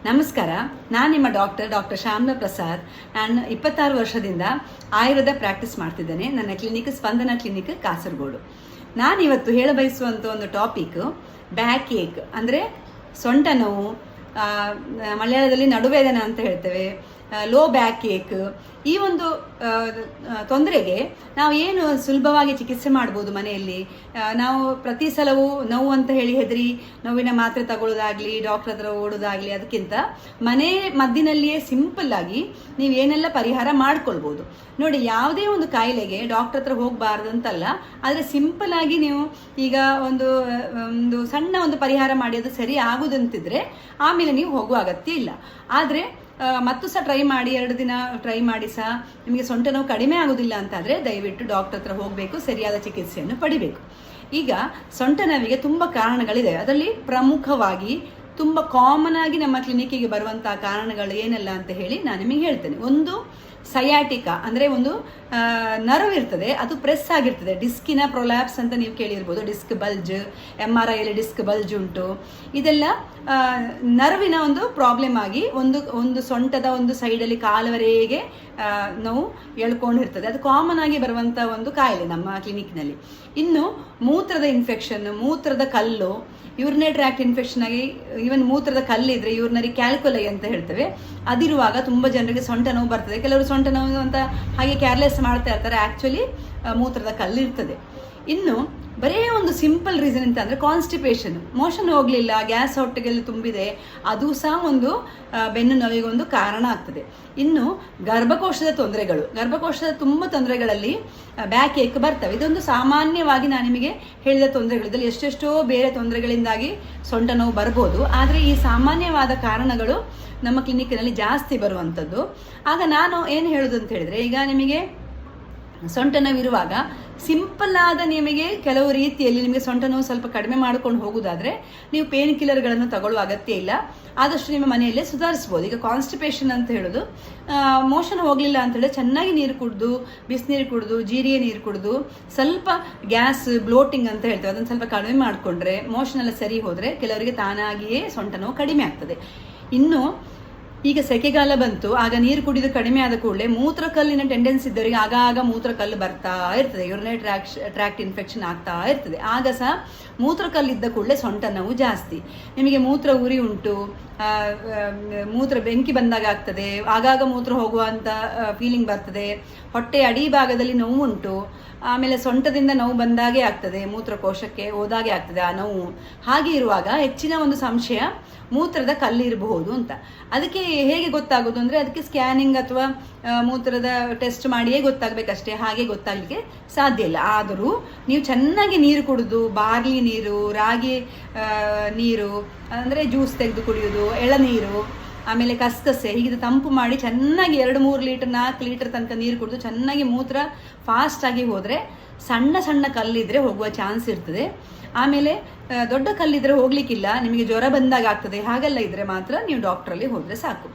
ನಮಸ್ಕಾರ. ನಾನು ನಿಮ್ಮ ಡಾಕ್ಟರ್ ಶ್ಯಾಮ್ಲಾ ಪ್ರಸಾದ್. ನಾನು 26 ವರ್ಷದಿಂದ ಆಯುರ್ವೇದ ಪ್ರಾಕ್ಟೀಸ್ ಮಾಡ್ತಿದ್ದೇನೆ. ನನ್ನ ಕ್ಲಿನಿಕ್ ಸ್ಪಂದನ ಕ್ಲಿನಿಕ್ ಕಾಸರಗೋಡು. ನಾನಿವತ್ತು ಹೇಳಬಯಸುವಂಥ ಒಂದು ಟಾಪಿಕ್ ಬ್ಯಾಕ್ ಏಕ್, ಅಂದರೆ ಸೊಂಟ ನೋವು, ಮಲಯಾಳದಲ್ಲಿ ನಡುವೇದನೆ ಅಂತ ಹೇಳ್ತೇವೆ, ಲೋ ಬ್ಯಾಕ್ ಏಕ್. ಈ ಒಂದು ತೊಂದರೆಗೆ ನಾವು ಏನು ಸುಲಭವಾಗಿ ಚಿಕಿತ್ಸೆ ಮಾಡ್ಬೋದು ಮನೆಯಲ್ಲಿ. ನಾವು ಪ್ರತಿ ಸಲವೂ ನೋವು ಅಂತ ಹೇಳಿ ಹೆದರಿ ನೋವಿನ ಮಾತ್ರೆ ತಗೊಳ್ಳೋದಾಗ್ಲಿ, ಡಾಕ್ಟರ್ ಹತ್ರ ಓಡೋದಾಗ್ಲಿ, ಅದಕ್ಕಿಂತ ಮನೆ ಮದ್ದಿನಲ್ಲಿಯೇ ಸಿಂಪಲ್ ಆಗಿ ನೀವು ಏನೆಲ್ಲ ಪರಿಹಾರ ಮಾಡ್ಕೊಳ್ಬೋದು. ನೋಡಿ, ಯಾವುದೇ ಒಂದು ಕಾಯಿಲೆಗೆ ಡಾಕ್ಟರ್ ಹತ್ರ ಹೋಗಬಾರ್ದು ಅಂತಲ್ಲ, ಆದರೆ ಸಿಂಪಲ್ ಆಗಿ ನೀವು ಈಗ ಒಂದು ಸಣ್ಣ ಒಂದು ಪರಿಹಾರ ಮಾಡಿ ಅದು ಸರಿ ಆಗುದಂತಿದ್ರೆ ಆಮೇಲೆ ನೀವು ಹೋಗುವ ಅಗತ್ಯ ಇಲ್ಲ. ಆದರೆ ಮತ್ತು ಸಹ ಟ್ರೈ ಮಾಡಿ, 2 ದಿನ ಟ್ರೈ ಮಾಡಿ ಸಹ ನಿಮಗೆ ಸೊಂಟ ನೋವು ಕಡಿಮೆ ಆಗೋದಿಲ್ಲ ಅಂತಾದರೆ ದಯವಿಟ್ಟು ಡಾಕ್ಟರ್ ಹತ್ರ ಹೋಗಬೇಕು, ಸರಿಯಾದ ಚಿಕಿತ್ಸೆಯನ್ನು ಪಡಿಬೇಕು. ಈಗ ಸೊಂಟ ನೋವಿಗೆ ತುಂಬ ಕಾರಣಗಳಿದೆ. ಅದರಲ್ಲಿ ಪ್ರಮುಖವಾಗಿ ತುಂಬ ಕಾಮನ್ ಆಗಿ ನಮ್ಮ ಕ್ಲಿನಿಕ್ಕಿಗೆ ಬರುವಂತಹ ಕಾರಣಗಳು ಏನೆಲ್ಲ ಅಂತ ಹೇಳಿ ನಾನು ನಿಮಗೆ ಹೇಳ್ತೇನೆ. ಒಂದು ಸಯಾಟಿಕಾ, ಅಂದರೆ ಒಂದು ನರ್ವ್ ಇರ್ತದೆ, ಅದು ಪ್ರೆಸ್ ಆಗಿರ್ತದೆ. ಡಿಸ್ಕಿನ ಪ್ರೊಲ್ಯಾಪ್ಸ್ ಅಂತ ನೀವು ಕೇಳಿರ್ಬೋದು. ಡಿಸ್ಕ್ ಬಲ್ಜ್, MRIಯಲ್ಲಿ ಡಿಸ್ಕ್ ಬಲ್ಜ್ ಉಂಟು. ಇದೆಲ್ಲ ನರ್ವಿನ ಒಂದು ಪ್ರಾಬ್ಲಮ್ ಆಗಿ ಒಂದು ಸೊಂಟದ ಒಂದು ಸೈಡಲ್ಲಿ ಕಾಲವರೆಗೆ ನೋವು ಎಳ್ಕೊಂಡಿರ್ತದೆ. ಅದು ಕಾಮನ್ ಆಗಿ ಬರುವಂಥ ಒಂದು ಕಾಯಿಲೆ ನಮ್ಮ ಕ್ಲಿನಿಕ್ನಲ್ಲಿ. ಇನ್ನು ಮೂತ್ರದ ಇನ್ಫೆಕ್ಷನ್, ಮೂತ್ರದ ಕಲ್ಲು, ಯೂರಿನರಿ ಟ್ರ್ಯಾಕ್ಟ್ ಇನ್ಫೆಕ್ಷನ್ ಆಗಿ ಈವನ್ ಮೂತ್ರದ ಕಲ್ಲಿದ್ರೆ ಯೂರಿನರಿ ಕ್ಯಾಲ್ಕುಲೈ ಅಂತ ಹೇಳ್ತೇವೆ, ಅದಿರುವಾಗ ತುಂಬ ಜನರಿಗೆ ಸೊಂಟ ನೋವು ಬರ್ತದೆ. ಕೆಲವರು ಸೊಂಟ ನೋವು ಅಂತ ಹಾಗೆ ಕೇರ್ಲೆಸ್ ಮಾಡ್ತಾ ಇರ್ತಾರೆ, ಆ್ಯಕ್ಚುಲಿ ಮೂತ್ರದ ಕಲ್ಲಿರ್ತದೆ. ಇನ್ನು ಬರೇ ಒಂದು ಸಿಂಪಲ್ ರೀಸನ್ ಅಂತ ಅಂದರೆ ಕಾನ್ಸ್ಟಿಪೇಷನ್, ಮೋಷನ್ ಹೋಗಲಿಲ್ಲ, ಗ್ಯಾಸ್ ಹೊಟ್ಟೆಗೆಲ್ಲ ತುಂಬಿದೆ, ಅದು ಸಹ ಒಂದು ಬೆನ್ನು ನೋವಿಗೊಂದು ಕಾರಣ ಆಗ್ತದೆ. ಇನ್ನು ಗರ್ಭಕೋಶದ ತೊಂದರೆಗಳು, ಗರ್ಭಕೋಶದ ತುಂಬ ತೊಂದರೆಗಳಲ್ಲಿ ಬ್ಯಾಕ್ ಏಕ್ ಬರ್ತವೆ. ಇದೊಂದು ಸಾಮಾನ್ಯವಾಗಿ ನಾನು ನಿಮಗೆ ಹೇಳಿದ ತೊಂದರೆಗಳಿದ್ದಲ್ಲಿ ಎಷ್ಟೆಷ್ಟೋ ಬೇರೆ ತೊಂದರೆಗಳಿಂದಾಗಿ ಸೊಂಟ ನೋವು ಬರ್ಬೋದು. ಆದರೆ ಈ ಸಾಮಾನ್ಯವಾದ ಕಾರಣಗಳು ನಮ್ಮ ಕ್ಲಿನಿಕ್ನಲ್ಲಿ ಜಾಸ್ತಿ ಬರುವಂಥದ್ದು. ಆಗ ನಾನು ಏನು ಹೇಳೋದು ಅಂತ ಹೇಳಿದರೆ, ಈಗ ನಿಮಗೆ ಸೊಂಟ ನೋವಿರುವಾಗ ಸಿಂಪಲ್ ಆದ ನಿಮಗೆ ಕೆಲವು ರೀತಿಯಲ್ಲಿ ನಿಮಗೆ ಸೊಂಟ ನೋವು ಸ್ವಲ್ಪ ಕಡಿಮೆ ಮಾಡ್ಕೊಂಡು ಹೋಗೋದಾದರೆ ನೀವು ಪೇನ್ ಕಿಲ್ಲರ್ಗಳನ್ನು ತಗೊಳ್ಳುವ ಅಗತ್ಯ ಇಲ್ಲ. ಆದಷ್ಟು ನಿಮ್ಮ ಮನೆಯಲ್ಲೇ ಸುಧಾರಿಸ್ಬೋದು. ಈಗ ಕಾನ್ಸ್ಟಿಪೇಷನ್ ಅಂತ ಹೇಳೋದು, ಮೋಷನ್ ಹೋಗಲಿಲ್ಲ ಅಂತ ಹೇಳಿದ್ರೆ ಚೆನ್ನಾಗಿ ನೀರು ಕುಡಿದು, ಬಿಸಿನೀರು ಕುಡಿದು, ಜೀರಿಗೆ ನೀರು ಕುಡಿದು, ಸ್ವಲ್ಪ ಗ್ಯಾಸ್ ಬ್ಲೋಟಿಂಗ್ ಅಂತ ಹೇಳ್ತೇವೆ, ಅದನ್ನು ಸ್ವಲ್ಪ ಕಡಿಮೆ ಮಾಡಿಕೊಂಡ್ರೆ, ಮೋಷನ್ ಎಲ್ಲ ಸರಿ ಹೋದರೆ ಕೆಲವರಿಗೆ ತಾನಾಗಿಯೇ ಸೊಂಟ ನೋವು ಕಡಿಮೆ ಆಗ್ತದೆ. ಇನ್ನು ಈಗ ಸೆಕೆಗಾಲ ಬಂತು, ಆಗ ನೀರು ಕುಡಿದು ಕಡಿಮೆ ಆದ ಕೂಡಲೇ ಮೂತ್ರಕಲ್ಲಿನ ಟೆಂಡೆನ್ಸಿ ಇದ್ದವರಿಗೆ ಆಗಾಗ ಮೂತ್ರಕಲ್ಲು ಬರ್ತಾ ಇರ್ತದೆ, ಯೂರಿನರಿ ಟ್ರ್ಯಾಕ್ಟ್ ಇನ್ಫೆಕ್ಷನ್ ಆಗ್ತಾ ಇರ್ತದೆ. ಆಗ ಸಹ ಮೂತ್ರಕಲ್ಲಿದ್ದ ಕೂಡಲೇ ಸೊಂಟ ನೋವು ಜಾಸ್ತಿ. ನಿಮಗೆ ಮೂತ್ರ ಉರಿ ಉಂಟು, ಮೂತ್ರ ಬೆಂಕಿ ಬಂದಾಗ ಆಗ್ತದೆ, ಆಗಾಗ ಮೂತ್ರ ಹೋಗುವಂಥ ಫೀಲಿಂಗ್ ಬರ್ತದೆ, ಹೊಟ್ಟೆ ಅಡಿ ಭಾಗದಲ್ಲಿ ನೋವು ಉಂಟು, ಆಮೇಲೆ ಸೊಂಟದಿಂದ ನೋವು ಬಂದಾಗೆ ಆಗ್ತದೆ, ಮೂತ್ರಕೋಶಕ್ಕೆ ಹೋದಾಗೆ ಆಗ್ತದೆ ಆ ನೋವು. ಹಾಗೆ ಇರುವಾಗ ಹೆಚ್ಚಿನ ಒಂದು ಸಂಶಯ ಮೂತ್ರದ ಕಲ್ಲಿರಬಹುದು ಅಂತ. ಅದಕ್ಕೆ ಹೇಗೆ ಗೊತ್ತಾಗೋದು ಅಂದರೆ, ಅದಕ್ಕೆ ಸ್ಕ್ಯಾನಿಂಗ್ ಅಥವಾ ಮೂತ್ರದ ಟೆಸ್ಟ್ ಮಾಡಿಯೇ ಗೊತ್ತಾಗಬೇಕಷ್ಟೇ, ಹಾಗೆ ಗೊತ್ತಾಗಲಿಕ್ಕೆ ಸಾಧ್ಯ ಇಲ್ಲ. ಆದರೂ ನೀವು ಚೆನ್ನಾಗಿ ನೀರು ಕುಡಿದು, ಬಾರ್ಲಿ ನೀರು, ರಾಗಿ ನೀರು, ಅಂದರೆ ಜ್ಯೂಸ್ ತೆಗೆದು ಕುಡಿಯೋದು, ಎಳನೀರು, ಆಮೇಲೆ ಕಸಕಸೆ, ಹೀಗೆ ತಂಪು ಮಾಡಿ ಚೆನ್ನಾಗಿ 2-3 ಲೀಟರ್ 4 ಲೀಟರ್ ತನಕ ನೀರು ಕುಡಿದು ಚೆನ್ನಾಗಿ ಮೂತ್ರ ಫಾಸ್ಟಾಗಿ ಹೋದರೆ ಸಣ್ಣ ಸಣ್ಣ ಕಲ್ಲಿದ್ರೆ ಹೋಗುವ ಚಾನ್ಸ್ ಇರ್ತದೆ. ಆಮೇಲೆ ದೊಡ್ಡ ಕಲ್ಲಿದ್ರೆ ಹೋಗ್ಲಿಕ್ಕಿಲ್ಲ, ನಿಮಗೆ ಜ್ವರ ಬಂದಾಗ ಆಗ್ತದೆ, ಹಾಗೆಲ್ಲ ಇದ್ರೆ ಮಾತ್ರ ನೀವು ಡಾಕ್ಟ್ರಲ್ಲಿ ಹೋದರೆ ಸಾಕು.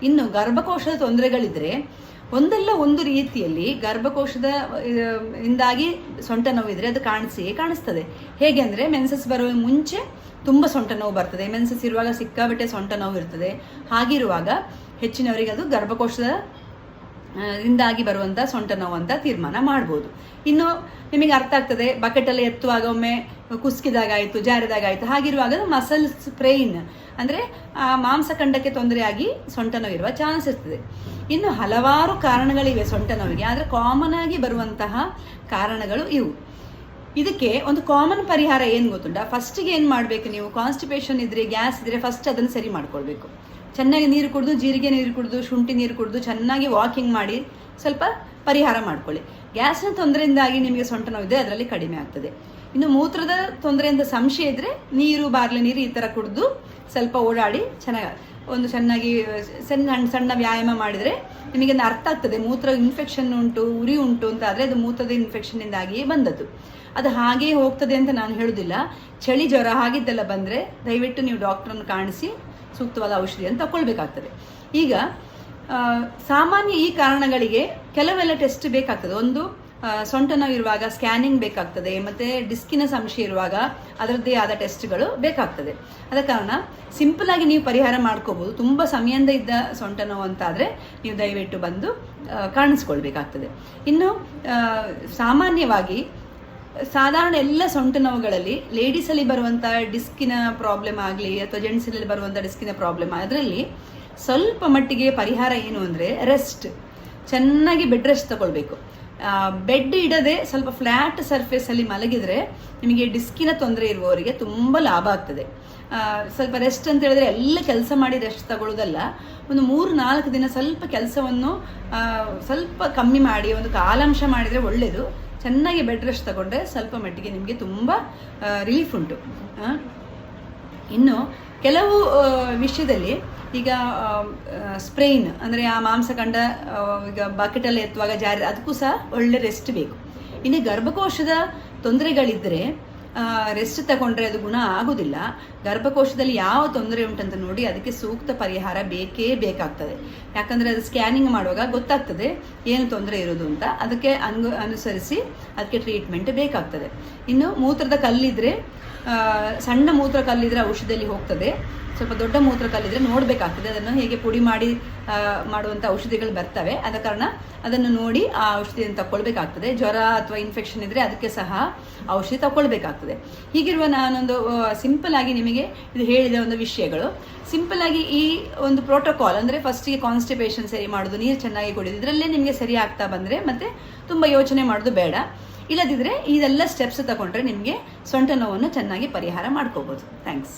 ಇನ್ನು ಗರ್ಭಕೋಶದ ತೊಂದರೆಗಳಿದ್ರೆ ಒಂದಲ್ಲ ಒಂದು ರೀತಿಯಲ್ಲಿ ಗರ್ಭಕೋಶದ ಇಂದಾಗಿ ಸೊಂಟ ನೋವಿದ್ರೆ ಅದು ಕಾಣಿಸ್ತದೆ. ಹೇಗೆ ಅಂದರೆ, ಮೆನ್ಸಸ್ ಬರುವ ಮುಂಚೆ ತುಂಬ ಸೊಂಟ ನೋವು ಬರ್ತದೆ, ಮೆನ್ಸಸ್ ಇರುವಾಗ ಸಿಕ್ಕಾಬಿಟ್ಟೆ ಸೊಂಟ ನೋವು ಇರ್ತದೆ. ಹಾಗಿರುವಾಗ ಹೆಚ್ಚಿನವರಿಗೆ ಅದು ಗರ್ಭಕೋಶದ ಇಂದಾಗಿ ಬರುವಂಥ ಸೊಂಟ ನೋವು ಅಂತ ತೀರ್ಮಾನ ಮಾಡ್ಬೋದು. ಇನ್ನು ನಿಮಗೆ ಅರ್ಥ ಆಗ್ತದೆ, ಬಕೆಟಲ್ಲಿ ಎತ್ತುವಾಗ ಒಮ್ಮೆ ಕುಸ್ಕಿದಾಗಾಯಿತು, ಜಾರಿದಾಗಾಯಿತು, ಹಾಗಿರುವಾಗ ಮಸಲ್ಸ್ ಸ್ಪ್ರೈನ್, ಅಂದರೆ ಮಾಂಸಖಂಡಕ್ಕೆ ತೊಂದರೆಯಾಗಿ ಸೊಂಟ ನೋವಿರುವ ಚಾನ್ಸ್ ಇರ್ತದೆ. ಇನ್ನು ಹಲವಾರು ಕಾರಣಗಳಿವೆ ಸೊಂಟ ನೋವಿಗೆ, ಆದರೆ ಕಾಮನ್ ಆಗಿ ಬರುವಂತಹ ಕಾರಣಗಳು ಇವು. ಇದಕ್ಕೆ ಒಂದು ಕಾಮನ್ ಪರಿಹಾರ ಏನು ಗೊತ್ತುಂಟ? ಫಸ್ಟಿಗೆ ಏನು ಮಾಡಬೇಕು, ನೀವು ಕಾನ್ಸ್ಟಿಪೇಷನ್ ಇದ್ರೆ, ಗ್ಯಾಸ್ ಇದ್ರೆ ಫಸ್ಟ್ ಅದನ್ನು ಸರಿ ಮಾಡ್ಕೊಳ್ಬೇಕು. ಚೆನ್ನಾಗಿ ನೀರು ಕುಡಿದು, ಜೀರಿಗೆ ನೀರು ಕುಡಿದು, ಶುಂಠಿ ನೀರು ಕುಡಿದು, ಚೆನ್ನಾಗಿ ವಾಕಿಂಗ್ ಮಾಡಿ ಸ್ವಲ್ಪ ಪರಿಹಾರ ಮಾಡ್ಕೊಳ್ಳಿ. ಗ್ಯಾಸ್ನ ತೊಂದರೆಯಿಂದಾಗಿ ನಿಮಗೆ ಸೊಂಟ ನೋವಿದೆ, ಅದರಲ್ಲಿ ಕಡಿಮೆ ಆಗ್ತದೆ. ಇನ್ನು ಮೂತ್ರದ ತೊಂದರೆಯಿಂದ ಸಂಶಯ ಇದ್ದರೆ ನೀರು, ಬಾರ್ಲಿ ನೀರು ಈ ಥರ ಕುಡಿದು ಸ್ವಲ್ಪ ಓಡಾಡಿ ಚೆನ್ನಾಗಿ ಸಣ್ಣ ವ್ಯಾಯಾಮ ಮಾಡಿದರೆ ನಿಮಗೆ ಅರ್ಥ ಆಗ್ತದೆ ಮೂತ್ರ ಇನ್ಫೆಕ್ಷನ್ ಉಂಟು, ಉರಿ ಉಂಟು ಅಂತ. ಆದರೆ ಅದು ಮೂತ್ರದ ಇನ್ಫೆಕ್ಷನ್ನಿಂದಾಗಿಯೇ ಬಂದದ್ದು. ಅದು ಹಾಗೇ ಹೋಗ್ತದೆ ಅಂತ ನಾನು ಹೇಳೋದಿಲ್ಲ. ಚಳಿ ಜ್ವರ ಹಾಗಿದ್ದೆಲ್ಲ ಬಂದರೆ ದಯವಿಟ್ಟು ನೀವು ಡಾಕ್ಟ್ರನ್ನು ಕಾಣಿಸಿ ಸೂಕ್ತವಾದ ಔಷಧಿಯನ್ನು ತಗೊಳ್ಬೇಕಾಗ್ತದೆ. ಈಗ ಸಾಮಾನ್ಯ ಈ ಕಾರಣಗಳಿಗೆ ಕೆಲವೆಲ್ಲ ಟೆಸ್ಟ್ ಬೇಕಾಗ್ತದೆ. ಒಂದು ಸೊಂಟ ನೋವು ಇರುವಾಗ ಸ್ಕ್ಯಾನಿಂಗ್ ಬೇಕಾಗ್ತದೆ, ಮತ್ತು ಡಿಸ್ಕಿನ ಸಂಶಯ ಇರುವಾಗ ಅದರದ್ದೇ ಆದ ಟೆಸ್ಟ್ಗಳು ಬೇಕಾಗ್ತದೆ. ಆದ ಕಾರಣ ಸಿಂಪಲ್ ಆಗಿ ನೀವು ಪರಿಹಾರ ಮಾಡ್ಕೋಬೋದು. ತುಂಬ ಸಮಯದಿಂದ ಇದ್ದ ಸೊಂಟ ನೋವು ಅಂತಾದರೆ ನೀವು ದಯವಿಟ್ಟು ಬಂದು ಕಾಣಿಸ್ಕೊಳ್ಬೇಕಾಗ್ತದೆ. ಇನ್ನು ಸಾಮಾನ್ಯವಾಗಿ ಸಾಧಾರಣ ಎಲ್ಲ ಸೊಂಟ ನೋವುಗಳಲ್ಲಿ ಲೇಡೀಸಲ್ಲಿ ಬರುವಂಥ ಡಿಸ್ಕಿನ ಪ್ರಾಬ್ಲಮ್ ಆಗಲಿ ಅಥವಾ ಜೆಂಟ್ಸಲ್ಲಿ ಬರುವಂಥ ಡಿಸ್ಕಿನ ಪ್ರಾಬ್ಲಮ್, ಅದರಲ್ಲಿ ಸ್ವಲ್ಪ ಮಟ್ಟಿಗೆ ಪರಿಹಾರ ಏನು ಅಂದರೆ ರೆಸ್ಟ್, ಚೆನ್ನಾಗಿ ಬೆಡ್ ರೆಸ್ಟ್ ತಗೊಳ್ಬೇಕು. ಬೆಡ್ ಇಡದೆ ಸ್ವಲ್ಪ ಫ್ಲ್ಯಾಟ್ ಸರ್ಫೇಸಲ್ಲಿ ಮಲಗಿದರೆ ನಿಮಗೆ ಡಿಸ್ಕಿನ ತೊಂದರೆ ಇರುವವರಿಗೆ ತುಂಬ ಲಾಭ ಆಗ್ತದೆ. ಸ್ವಲ್ಪ ರೆಸ್ಟ್ ಅಂತ ಹೇಳಿದ್ರೆ ಎಲ್ಲ ಕೆಲಸ ಮಾಡಿ ರೆಸ್ಟ್ ತಗೊಳ್ಳೋದಲ್ಲ, ಒಂದು 3-4 ದಿನ ಸ್ವಲ್ಪ ಕೆಲಸವನ್ನು ಸ್ವಲ್ಪ ಕಮ್ಮಿ ಮಾಡಿ ಒಂದು ಕಾಲಾಂಶ ಮಾಡಿದರೆ ಒಳ್ಳೆಯದು. ಚೆನ್ನಾಗಿ ಬೆಡ್ ರೆಸ್ಟ್ ತಗೊಂಡ್ರೆ ಸ್ವಲ್ಪ ಮಟ್ಟಿಗೆ ನಿಮಗೆ ತುಂಬ ರಿಲೀಫ್ ಉಂಟು. ಇನ್ನು ಕೆಲವು ವಿಷಯದಲ್ಲಿ ಈಗ ಸ್ಪ್ರೈನ್ ಅಂದರೆ ಆ ಮಾಂಸಖಂಡ ಈಗ ಬಕೆಟಲ್ಲಿ ಎತ್ತುವಾಗ ಜಾರಿ, ಅದಕ್ಕೂ ಸಹ ಒಳ್ಳೆ ರೆಸ್ಟ್ ಬೇಕು. ಇನ್ನು ಗರ್ಭಕೋಶದ ತೊಂದರೆಗಳಿದ್ದರೆ ರೆಸ್ಟ್ ತಗೊಂಡ್ರೆ ಅದು ಗುಣ ಆಗೋದಿಲ್ಲ. ಗರ್ಭಕೋಶದಲ್ಲಿ ಯಾವ ತೊಂದರೆ ಉಂಟಂತ ನೋಡಿ ಅದಕ್ಕೆ ಸೂಕ್ತ ಪರಿಹಾರ ಬೇಕೇ ಬೇಕಾಗ್ತದೆ. ಯಾಕಂದರೆ ಅದು ಸ್ಕ್ಯಾನಿಂಗ್ ಮಾಡುವಾಗ ಗೊತ್ತಾಗ್ತದೆ ಏನು ತೊಂದರೆ ಇರೋದು ಅಂತ, ಅದಕ್ಕೆ ಅನುಸರಿಸಿ ಅದಕ್ಕೆ ಟ್ರೀಟ್ಮೆಂಟ್ ಬೇಕಾಗ್ತದೆ. ಇನ್ನು ಮೂತ್ರದ ಕಲ್ಲಿದ್ರೆ, ಸಣ್ಣ ಮೂತ್ರ ಕಲ್ಲಿದ್ರೆ ಔಷಧಿಯಲ್ಲಿ ಹೋಗ್ತದೆ. ಸ್ವಲ್ಪ ದೊಡ್ಡ ಮೂತ್ರ ಕಲ್ಲಿದ್ರೆ ನೋಡಬೇಕಾಗ್ತದೆ, ಅದನ್ನು ಹೇಗೆ ಪುಡಿ ಮಾಡಿ ಮಾಡುವಂಥ ಔಷಧಿಗಳು ಬರ್ತವೆ. ಆದ ಕಾರಣ ಅದನ್ನು ನೋಡಿ ಆ ಔಷಧಿಯನ್ನು ತಗೊಳ್ಬೇಕಾಗ್ತದೆ. ಜ್ವರ ಅಥವಾ ಇನ್ಫೆಕ್ಷನ್ ಇದ್ದರೆ ಅದಕ್ಕೆ ಸಹ ಔಷಧಿ ತಗೊಳ್ಬೇಕಾಗ್ತದೆ. ಹೀಗಿರುವ ನಾನೊಂದು ಸಿಂಪಲ್ ಆಗಿ ನಿಮಗೆ ಇದು ಹೇಳಿದ ಒಂದು ವಿಷಯಗಳು. ಸಿಂಪಲ್ ಆಗಿ ಈ ಒಂದು ಪ್ರೋಟೋಕಾಲ್ ಅಂದರೆ ಫಸ್ಟಿಗೆ ಕಾನ್ಸ್ಟಿಪೇಷನ್ ಸರಿ ಮಾಡೋದು, ನೀರು ಚೆನ್ನಾಗಿ ಕುಡಿಯೋದು, ಇದರಲ್ಲೇ ನಿಮಗೆ ಸರಿ ಆಗ್ತಾ ಬಂದರೆ ಮತ್ತೆ ತುಂಬ ಯೋಚನೆ ಮಾಡೋದು ಬೇಡ. ಇಲ್ಲದಿದ್ದರೆ ಇದೆಲ್ಲ ಸ್ಟೆಪ್ಸ್ ತಗೊಂಡ್ರೆ ನಿಮಗೆ ಸೊಂಟ ನೋವನ್ನು ಚೆನ್ನಾಗಿ ಪರಿಹಾರ ಮಾಡ್ಕೋಬೋದು. ಥ್ಯಾಂಕ್ಸ್.